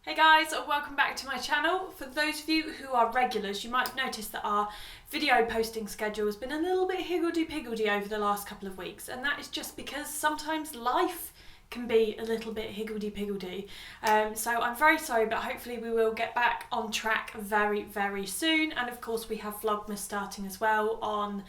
Hey guys, welcome back to my channel. For those of you who are regulars, you might have noticed that our video posting schedule has been a little bit higgledy-piggledy over the last couple of weeks, and that is just because sometimes life can be a little bit higgledy-piggledy. So I'm very sorry, but hopefully we will get back on track very, very soon. And of course we have Vlogmas starting as well on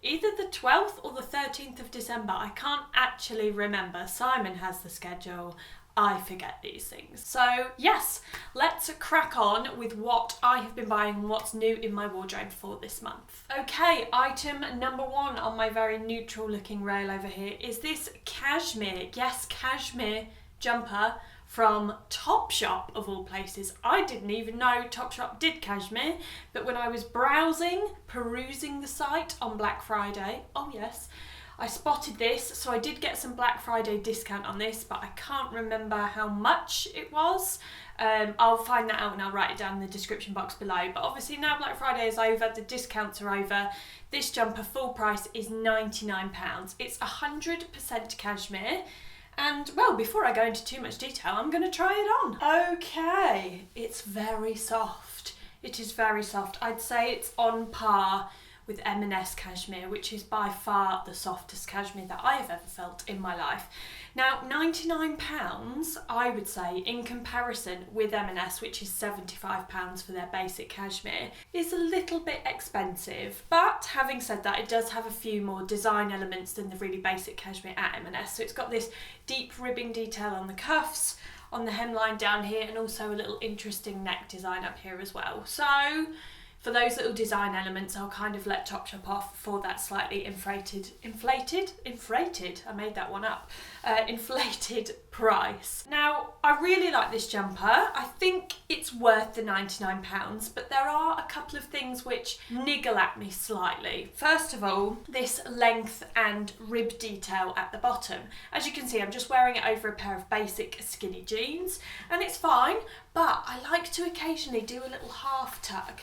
either the 12th or the 13th of December. I can't actually remember. Simon has the schedule. I forget these things. So yes, let's crack on with what I have been buying and what's new in my wardrobe for this month. Okay, item number one on my very neutral looking rail over here is this cashmere, yes, cashmere jumper from Topshop of all places. I didn't even know Topshop did cashmere, but when I was perusing the site on Black Friday, oh yes, I spotted this, so I did get some Black Friday discount on this, but I can't remember how much it was. I'll find that out and I'll write it down in the description box below. But obviously now Black Friday is over, the discounts are over. This jumper full price is £99. It's 100% cashmere. And well, before I go into too much detail, I'm going to try it on. Okay, it's very soft. It is very soft. I'd say it's on par with M&S cashmere, which is by far the softest cashmere that I have ever felt in my life. Now, £99, I would say, in comparison with M&S, which is £75 for their basic cashmere, is a little bit expensive. But having said that, it does have a few more design elements than the really basic cashmere at M&S. So it's got this deep ribbing detail on the cuffs, on the hemline down here, and also a little interesting neck design up here as well. So for those little design elements, I'll kind of let Topshop off for that slightly inflated, I made that one up, inflated price. Now, I really like this jumper. I think it's worth the £99, but there are a couple of things which niggle at me slightly. First of all, this length and rib detail at the bottom. As you can see, I'm just wearing it over a pair of basic skinny jeans, and it's fine, but I like to occasionally do a little half tuck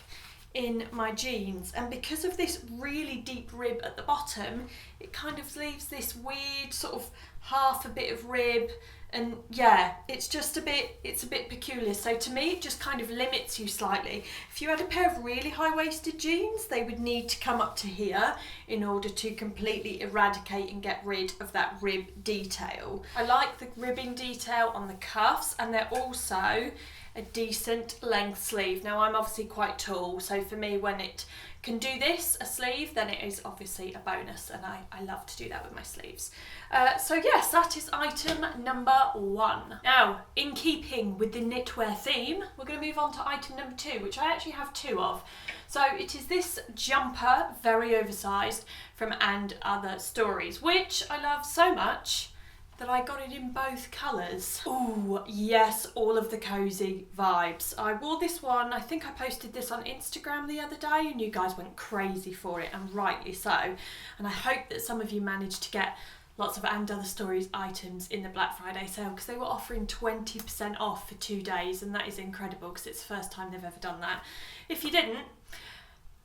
in my jeans, and because of this really deep rib at the bottom, it kind of leaves this weird sort of half a bit of rib, and yeah, it's a bit peculiar. So to me, it just kind of limits you slightly. If you had a pair of really high-waisted jeans, they would need to come up to here in order to completely eradicate and get rid of that rib detail. I like the ribbing detail on the cuffs, and they're also a decent length sleeve. Now, I'm obviously quite tall, so for me, when it can do this, a sleeve, then it is obviously a bonus, and I love to do that with my sleeves. So yes, that is item number one. Now, in keeping with the knitwear theme, we're going to move on to item number two, which I actually have two of. So it is this jumper, very oversized, from And Other Stories, which I love so much that I got it in both colours. Ooh, yes, all of the cozy vibes. I wore this one, I think I posted this on Instagram the other day, and you guys went crazy for it, and rightly so. And I hope that some of you managed to get lots of And Other Stories items in the Black Friday sale, because they were offering 20% off for 2 days, and that is incredible because it's the first time they've ever done that. If you didn't,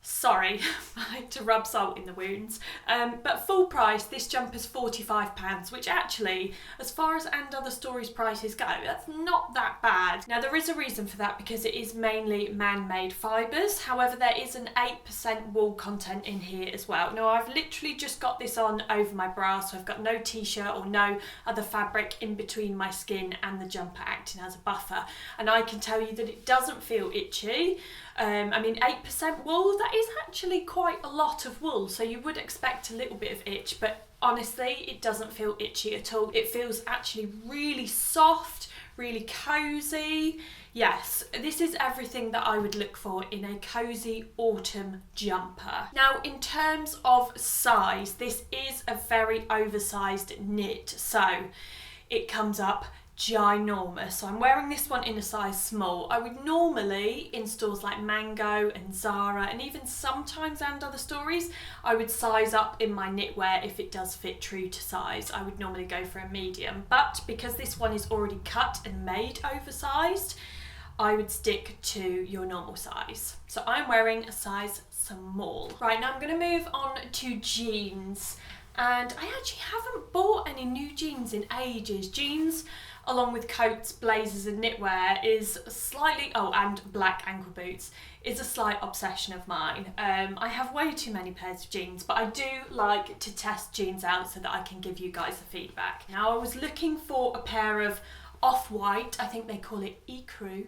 sorry, I like to rub salt in the wounds, but full price, this jumper's £45, which actually, as far as And Other Stories prices go, that's not that bad. Now, there is a reason for that, because it is mainly man-made fibres. However, there is an 8% wool content in here as well. Now, I've literally just got this on over my bra, so I've got no t-shirt or no other fabric in between my skin and the jumper acting as a buffer. And I can tell you that it doesn't feel itchy. I mean, 8% wool, that is actually quite a lot of wool, so you would expect a little bit of itch, but honestly, it doesn't feel itchy at all. It feels actually really soft, really cozy. Yes, this is everything that I would look for in a cozy autumn jumper. Now, in terms of size, this is a very oversized knit, so it comes up ginormous. So I'm wearing this one in a size small. I would normally, in stores like Mango and Zara, and even sometimes And Other Stories, I would size up in my knitwear if it does fit true to size. I would normally go for a medium, but because this one is already cut and made oversized, I would stick to your normal size. So I'm wearing a size small. Right, now I'm going to move on to jeans. And I actually haven't bought any new jeans in ages. Jeans along with coats, blazers and knitwear is slightly, oh, and black ankle boots, is a slight obsession of mine. I have way too many pairs of jeans, but I do like to test jeans out so that I can give you guys the feedback. Now I was looking for a pair of off-white, I think they call it ecru,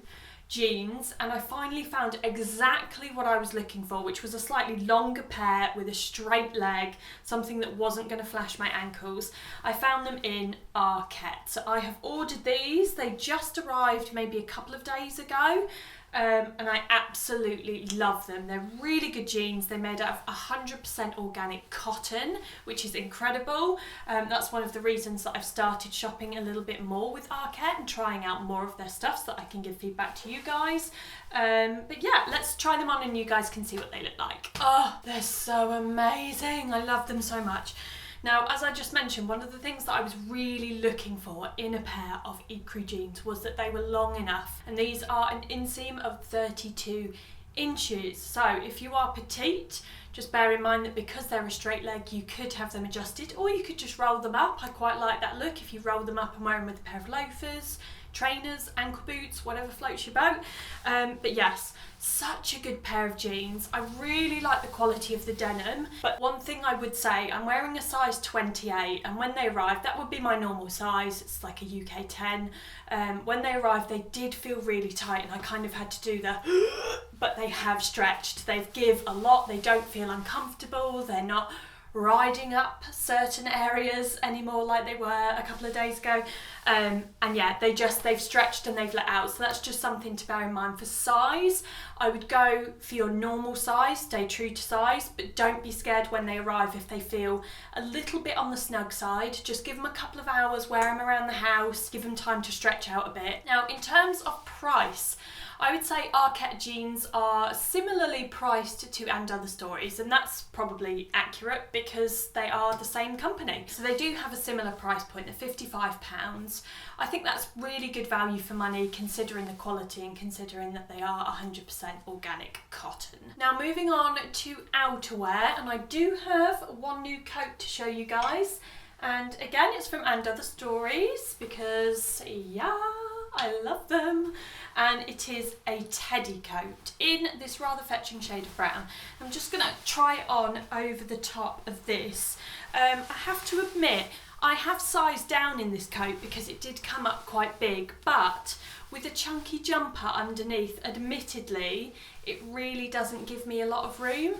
jeans, and I finally found exactly what I was looking for, which was a slightly longer pair with a straight leg, something that wasn't going to flash my ankles. I found them in Arket. So I have ordered these. They just arrived maybe a couple of days ago. And I absolutely love them. They're really good jeans. They're made out of 100% organic cotton, which is incredible. That's one of the reasons that I've started shopping a little bit more with Arket and trying out more of their stuff so that I can give feedback to you guys. But yeah, let's try them on and you guys can see what they look like. Oh, they're so amazing. I love them so much. Now, as I just mentioned, one of the things that I was really looking for in a pair of ecru jeans was that they were long enough, and these are an inseam of 32 inches. So if you are petite, just bear in mind that because they're a straight leg, you could have them adjusted, or you could just roll them up. I quite like that look if you roll them up and wear them with a pair of loafers, trainers, ankle boots, whatever floats your boat. But yes, such a good pair of jeans. I really like the quality of the denim, but one thing I would say, I'm wearing a size 28, and when they arrived, that would be my normal size, it's like a UK 10. When they arrived, they did feel really tight, and I kind of had to do the but they have stretched. They've give a lot, they don't feel uncomfortable, they're not riding up certain areas anymore like they were a couple of days ago, and yeah, they've stretched and they've let out, so that's just something to bear in mind. For size, I would go for your normal size, stay true to size, but don't be scared when they arrive if they feel a little bit on the snug side. Just give them a couple of hours, wear them around the house, give them time to stretch out a bit. Now, in terms of price, I would say Arket jeans are similarly priced to And Other Stories, and that's probably accurate because they are the same company. So they do have a similar price point of £55. I think that's really good value for money considering the quality and considering that they are 100% organic cotton. Now moving on to outerwear, and I do have one new coat to show you guys. And again, it's from And Other Stories because, yeah, I love them. And it is a teddy coat in this rather fetching shade of brown. I'm just going to try it on over the top of this. I have to admit, I have sized down in this coat because it did come up quite big, but with a chunky jumper underneath, admittedly, it really doesn't give me a lot of room.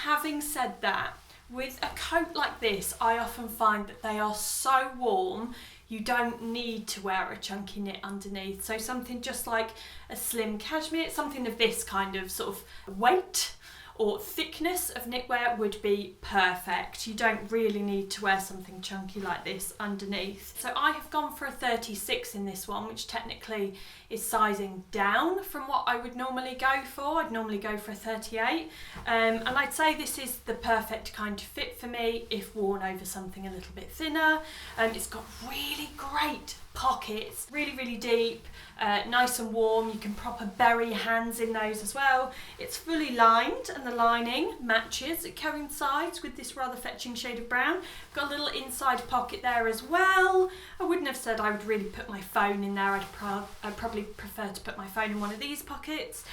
Having said that, with a coat like this, I often find that they are so warm, you don't need to wear a chunky knit underneath. So something just like a slim cashmere, something of this kind of sort of weight or thickness of knitwear would be perfect. You don't really need to wear something chunky like this underneath. So I have gone for a 36 in this one, which technically is sizing down from what I would normally go for. I'd normally go for a 38. And I'd say this is the perfect kind of fit for me if worn over something a little bit thinner. It's got really great pockets, really deep, nice and warm. You can proper bury your hands in those as well. It's fully lined and the lining matches, it coincides with this rather fetching shade of brown. Got a little inside pocket there as well. I wouldn't have said I would really put my phone in there. I'd probably prefer to put my phone in one of these pockets.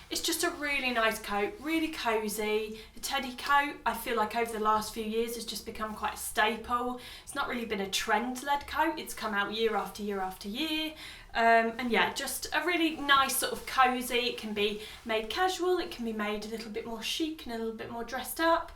It's just a really nice coat, really cosy. The teddy coat, I feel like over the last few years has just become quite a staple. It's not really been a trend-led coat, it's come out year after year after year. And yeah, just a really nice sort of cosy. It can be made casual, it can be made a little bit more chic and a little bit more dressed up.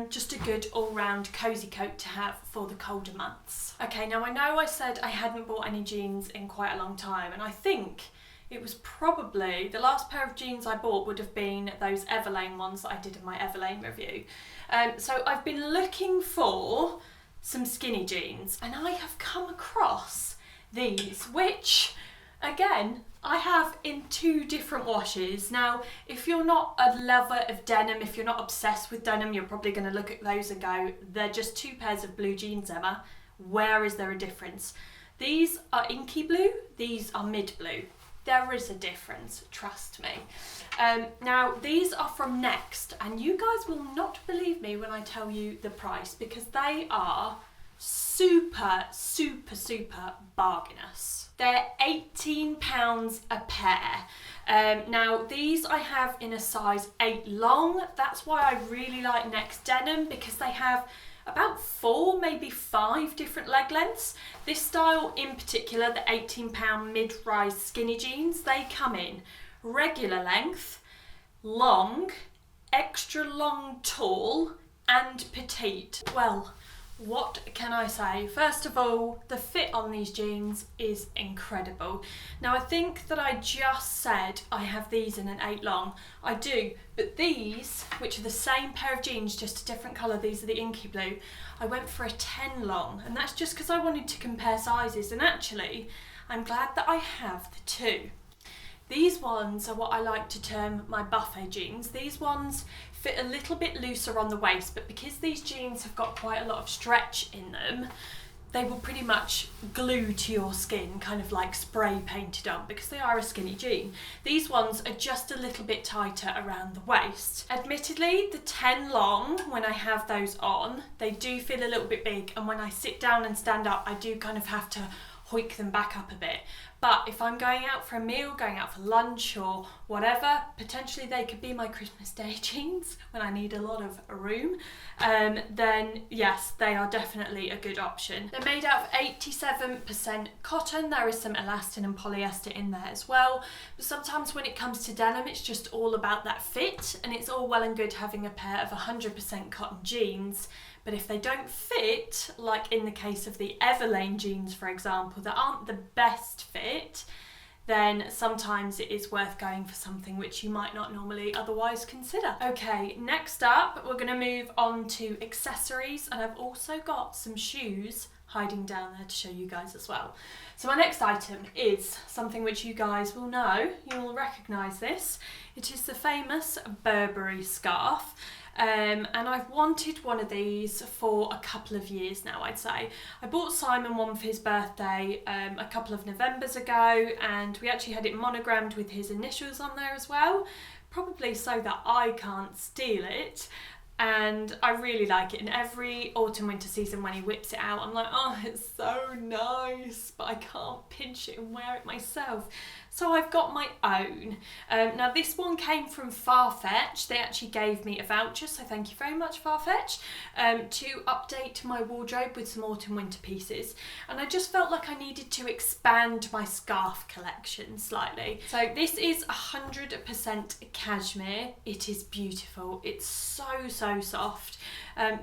Just a good all-round cosy coat to have for the colder months. Okay, now I know I said I hadn't bought any jeans in quite a long time, and I think it was probably the last pair of jeans I bought would have been those Everlane ones that I did in my Everlane review. So I've been looking for some skinny jeans, and I have come across these, which again I have in two different washes. Now, if you're not a lover of denim, if you're not obsessed with denim, you're probably going to look at those and go, they're just two pairs of blue jeans, Emma. Where is there a difference? These are inky blue, these are mid blue. There is a difference, trust me. Now, these are from Next, and you guys will not believe me when I tell you the price, because they are super, super, super bargainous. They're £18 a pair. Now these I have in a size 8 long. That's why I really like Next Denim, because they have about 4, maybe 5 different leg lengths. This style in particular, the £18 mid-rise skinny jeans, they come in regular length, long, extra long tall and petite. Well, what can I say? First of all, the fit on these jeans is incredible. Now I think that I just said I have these in an 8 long. I do, but these, which are the same pair of jeans, just a different colour, these are the inky blue, I went for a 10 long, and that's just because I wanted to compare sizes, and actually I'm glad that I have the two. These ones are what I like to term my buffet jeans. These ones fit a little bit looser on the waist, but because these jeans have got quite a lot of stretch in them, they will pretty much glue to your skin, kind of like spray painted on, because they are a skinny jean. These ones are just a little bit tighter around the waist. Admittedly, the 10 long, when I have those on, they do feel a little bit big, and when I sit down and stand up, I do kind of have to hoik them back up a bit. But if I'm going out for a meal, going out for lunch or whatever, potentially they could be my Christmas Day jeans when I need a lot of room, then yes, they are definitely a good option. They're made out of 87% cotton. There is some elastin and polyester in there as well, but sometimes when it comes to denim, it's just all about that fit, and it's all well and good having a pair of 100% cotton jeans, but if they don't fit, like in the case of the Everlane jeans, for example, that aren't the best fit, then sometimes it is worth going for something which you might not normally otherwise consider. Okay, next up, we're going to move on to accessories, and I've also got some shoes hiding down there to show you guys as well. So my next item is something which you guys will know, you will recognise this. It is the famous Burberry Scarf. And I've wanted one of these for a couple of years now, I'd say. I bought Simon one for his birthday a couple of Novembers ago, and we actually had it monogrammed with his initials on there as well, probably so that I can't steal it. And I really like it, and every autumn winter season when he whips it out, I'm like, oh, it's so nice, but I can't pinch it and wear it myself. So I've got my own. Now this one came from Farfetch. They actually gave me a voucher, so thank you very much, Farfetch, to update my wardrobe with some autumn winter pieces. And I just felt like I needed to expand my scarf collection slightly. So this is 100% cashmere. It is beautiful. It's so soft.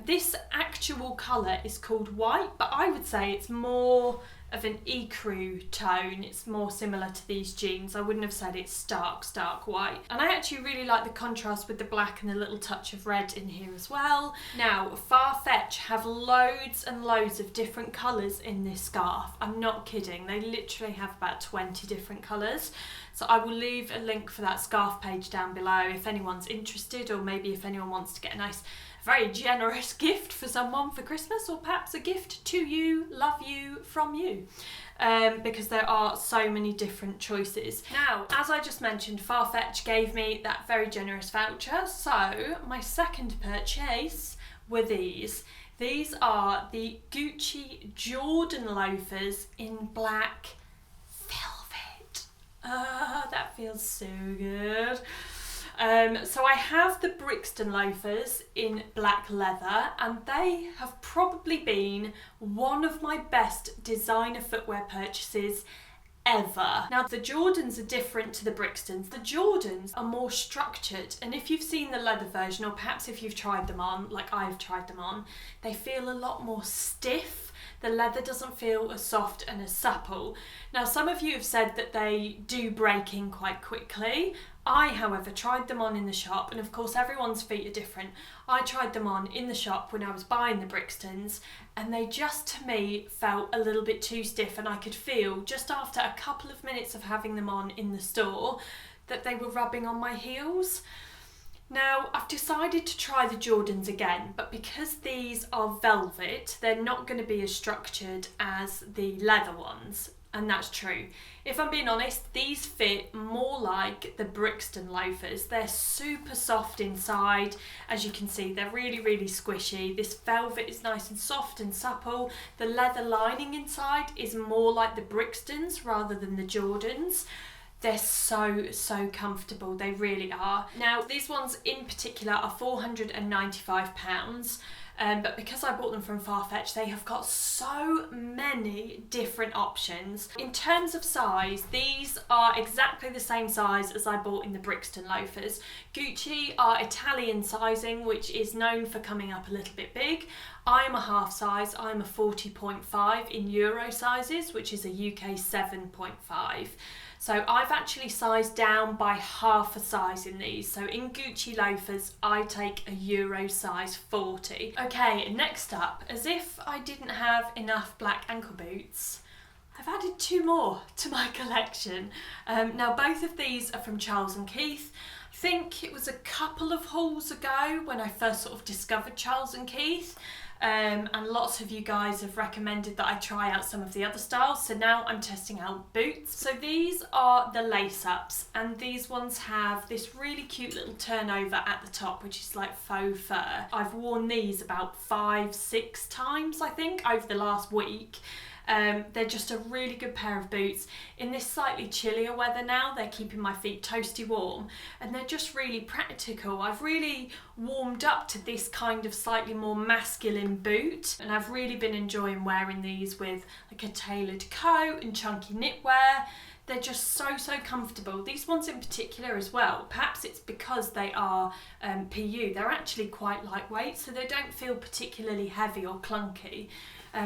This actual colour is called white, but I would say it's more of an ecru tone. It's more similar to these jeans. I wouldn't have said it's stark white. And I actually really like the contrast with the black and a little touch of red in here as well. Now, Farfetch have loads and loads of different colours in this scarf. I'm not kidding. They literally have about 20 different colours. So I will leave a link for that scarf page down below if anyone's interested, or maybe if anyone wants to get a nice, very generous gift for someone for Christmas, or perhaps a gift to you, love you, from you, because there are so many different choices. Now, as I just mentioned, Farfetch gave me that very generous voucher, so my second purchase were these. These are the Gucci Jordan loafers in black velvet. That feels so good. So I have the Brixton loafers in black leather, and they have probably been one of my best designer footwear purchases ever. Now, the Jordans are different to the Brixtons. The Jordans are more structured, and if you've seen the leather version, or perhaps if you've tried them on, like I've tried them on, they feel a lot more stiff. The leather doesn't feel as soft and as supple. Now, some of you have said that they do break in quite quickly. I, however, tried them on in the shop, and of course everyone's feet are different. I tried them on in the shop when I was buying the Brixtons, and they just, to me, felt a little bit too stiff, and I could feel, just after a couple of minutes of having them on in the store, that they were rubbing on my heels. Now, I've decided to try the Jordans again, but because these are velvet, they're not going to be as structured as the leather ones. and that's true. If I'm being honest, these fit more like the Brixton loafers. They're super soft inside. As you can see, they're really, really squishy. This velvet is nice and soft and supple. The leather lining inside is more like the Brixtons rather than the Jordans. They're so comfortable, they really are. Now, these ones in particular are £495. But because I bought them from Farfetch, they have got so many different options. In terms of size, these are exactly the same size as I bought in the Brixton loafers. Gucci are Italian sizing, which is known for coming up a little bit big. I'm a half size, I'm a 40.5 in Euro sizes, which is a UK 7.5. So I've actually sized down by half a size in these. So in Gucci loafers, I take a Euro size 40. Okay, next up, as if I didn't have enough black ankle boots, I've added 2 more to my collection. Now both of these are from Charles & Keith. I think it was a couple of hauls ago when I first sort of discovered Charles & Keith. And lots of you guys have recommended that I try out some of the other styles, so now I'm testing out boots. So these are the lace-ups, and these ones have this really cute little turnover at the top, which is like faux fur. I've worn these about 5-6 times, I think, over the last week. They're just a really good pair of boots. In this slightly chillier weather now, they're keeping my feet toasty warm, and they're just really practical. I've really warmed up to this kind of slightly more masculine boot, and I've really been enjoying wearing these with like a tailored coat and chunky knitwear. They're just so comfortable. These ones in particular as well, perhaps it's because they are PU, they're actually quite lightweight, so they don't feel particularly heavy or clunky.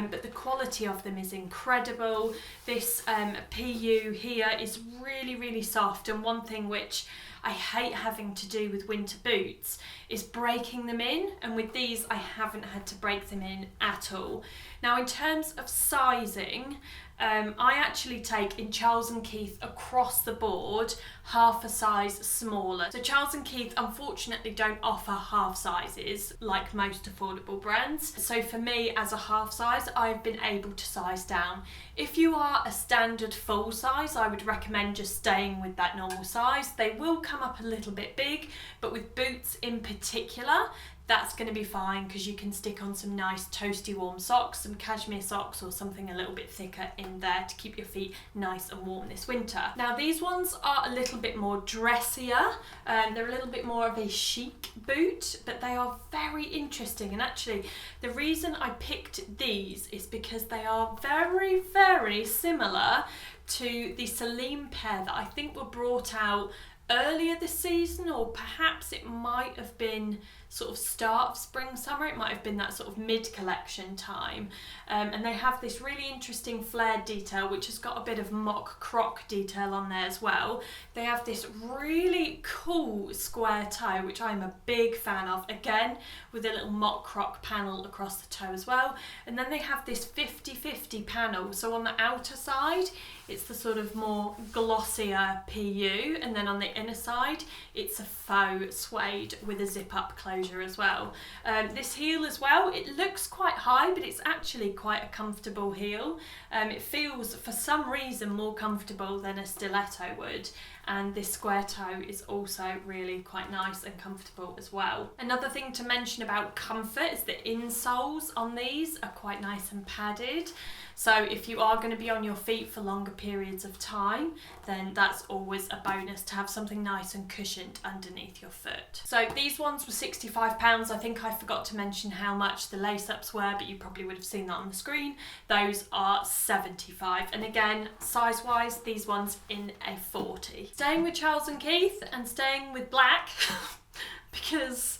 But the quality of them is incredible. This PU here is really soft, and one thing which I hate having to do with winter boots is breaking them in, and with these I haven't had to break them in at all. Now in terms of sizing, I actually take in Charles & Keith across the board half a size smaller. So Charles & Keith unfortunately don't offer half sizes like most affordable brands. So for me as a half size, I've been able to size down. If you are a standard full size, I would recommend just staying with that normal size. They will come up a little bit big, but with boots in particular, that's going to be fine because you can stick on some nice toasty warm socks, some cashmere socks or something a little bit thicker in there to keep your feet nice and warm this winter. Now these ones are a little bit more dressier, they're a little bit more of a chic boot, but they are very interesting, and actually the reason I picked these is because they are very similar to the Celine pair that I think were brought out earlier this season, or perhaps it might have been sort of start of spring summer, it might have been that sort of mid collection time, and they have this really interesting flared detail which has got a bit of mock croc detail on there as well. They have this really cool square toe which I'm a big fan of, again with a little mock croc panel across the toe as well, and then they have this 50-50 panel, so on the outer side it's the sort of more glossier PU, and then on the inner side it's a faux suede with a zip up closure as well. This heel as well, it looks quite high but it's actually quite a comfortable heel. It feels for some reason more comfortable than a stiletto would, and this square toe is also really quite nice and comfortable as well. Another thing to mention about comfort is the insoles on these are quite nice and padded. So if you are going to be on your feet for longer periods of time, then that's always a bonus to have something nice and cushioned underneath your foot. So these ones were £65. I think I forgot to mention how much the lace-ups were, but you probably would have seen that on the screen. Those are £75. And again, size-wise, these ones in a 40. Staying with Charles & Keith and staying with black, because,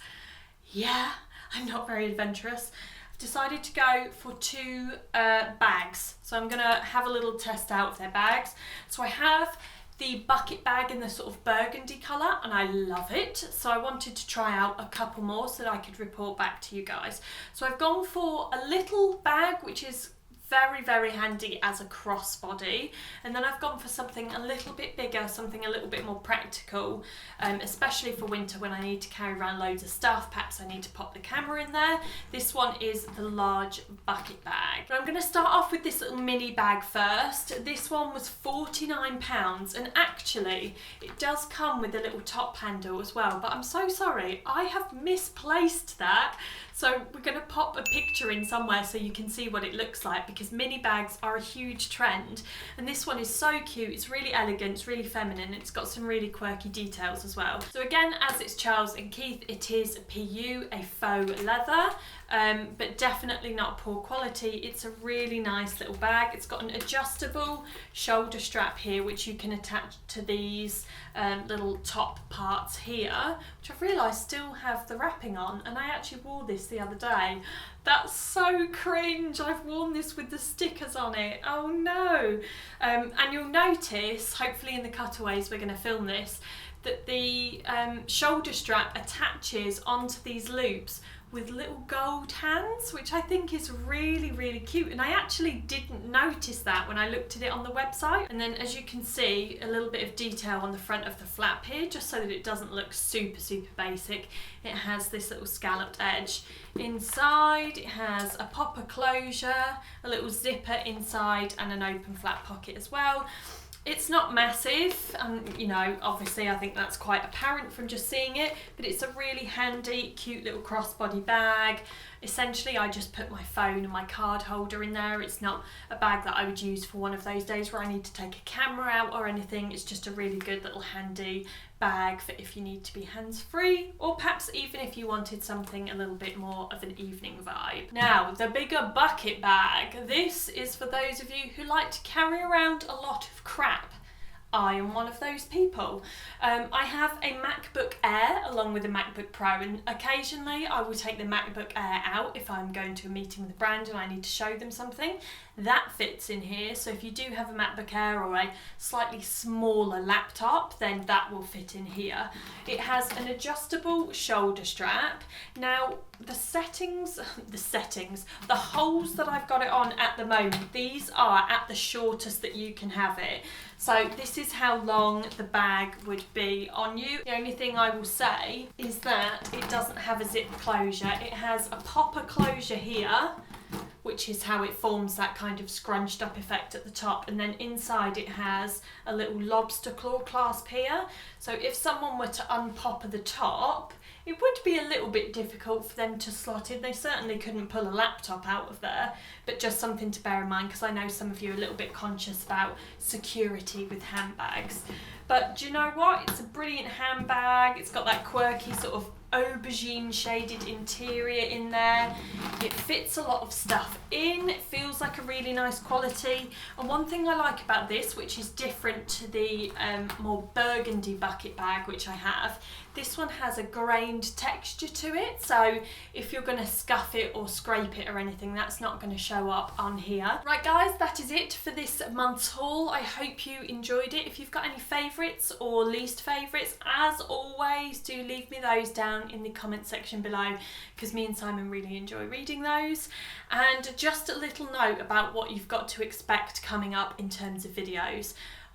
yeah, I'm not very adventurous. Decided to go for 2 bags, so I'm gonna have a little test out of their bags. So I have the bucket bag in the sort of burgundy colour, and I love it, so I wanted to try out a couple more so that I could report back to you guys. So I've gone for a little bag which is very, very handy as a crossbody. And then I've gone for something a little bit bigger, something a little bit more practical, especially for winter when I need to carry around loads of stuff. Perhaps I need to pop the camera in there. This one is the large bucket bag. But I'm going to start off with this little mini bag first. This one was £49, and actually it does come with a little top handle as well, but I'm so sorry, I have misplaced that. So we're going to pop a picture in somewhere so you can see what it looks like, because mini bags are a huge trend, and this one is so cute. It's really elegant, it's really feminine, it's got some really quirky details as well. So again, as it's Charles and Keith, it is PU, a faux leather, but definitely not poor quality. It's a really nice little bag. It's got an adjustable shoulder strap here, which you can attach to these little top parts here, which I've realised still have the wrapping on, and I actually wore this the other day. That's so cringe. I've worn this with the stickers on it. Oh no. And you'll notice, hopefully in the cutaways we're going to film this, that the shoulder strap attaches onto these loops with little gold hands, which I think is really, really cute. And I actually didn't notice that when I looked at it on the website. And then as you can see, a little bit of detail on the front of the flap here, just so that it doesn't look super, super basic. It has this little scalloped edge. Inside, it has a popper closure, a little zipper inside, and an open flap pocket as well. It's not massive, and you know, obviously I think that's quite apparent from just seeing it, but it's a really handy, cute little crossbody bag. Essentially, I just put my phone and my card holder in there. It's not a bag that I would use for one of those days where I need to take a camera out or anything. It's just a really good little handy bag for if you need to be hands-free, or perhaps even if you wanted something a little bit more of an evening vibe. Now, the bigger bucket bag. This is for those of you who like to carry around a lot of crap. I am one of those people. I have a MacBook Air along with a MacBook Pro, and occasionally I will take the MacBook Air out if I'm going to a meeting with a brand and I need to show them something. That fits in here, so if you do have a MacBook Air or a slightly smaller laptop, then that will fit in here. It has an adjustable shoulder strap. Now, the holes that I've got it on at the moment, these are at the shortest that you can have it. So this is how long the bag would be on you. The only thing I will say is that it doesn't have a zip closure. It has a popper closure here, which is how it forms that kind of scrunched up effect at the top, and then inside it has a little lobster claw clasp here. So if someone were to unpopper the top, it would be a little bit difficult for them to slot in. They certainly couldn't pull a laptop out of there, but just something to bear in mind, because I know some of you are a little bit conscious about security with handbags. But do you know what? It's a brilliant handbag. It's got that quirky sort of aubergine shaded interior in there. It fits a lot of stuff in. It feels like a really nice quality. And one thing I like about this, which is different to the more burgundy bucket bag which I have, this one has a grained texture to it, so if you're going to scuff it or scrape it or anything, that's not going to show up on here. Right guys, that is it for this month's haul. I hope you enjoyed it. If you've got any favourites or least favourites, as always, do leave me those down in the comment section below, because me and Simon really enjoy reading those. And just a little note about what you've got to expect coming up in terms of videos.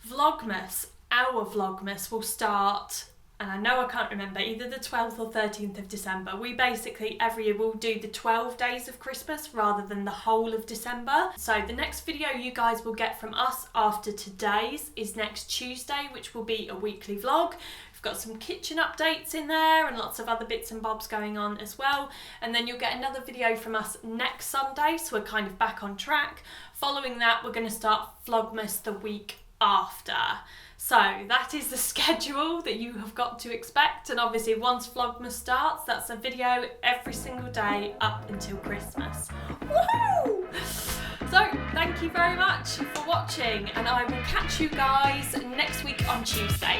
Vlogmas, our Vlogmas will start, and I know I can't remember, either the 12th or 13th of December. We basically every year will do the 12 days of Christmas rather than the whole of December. So the next video you guys will get from us after today's is next Tuesday, which will be a weekly vlog. We've got some kitchen updates in there and lots of other bits and bobs going on as well. And then you'll get another video from us next Sunday, so we're kind of back on track. Following that, we're going to start Vlogmas the week after. So that is the schedule that you have got to expect, and obviously once Vlogmas starts, that's a video every single day up until Christmas. Woohoo! So thank you very much for watching, and I will catch you guys next week on Tuesday.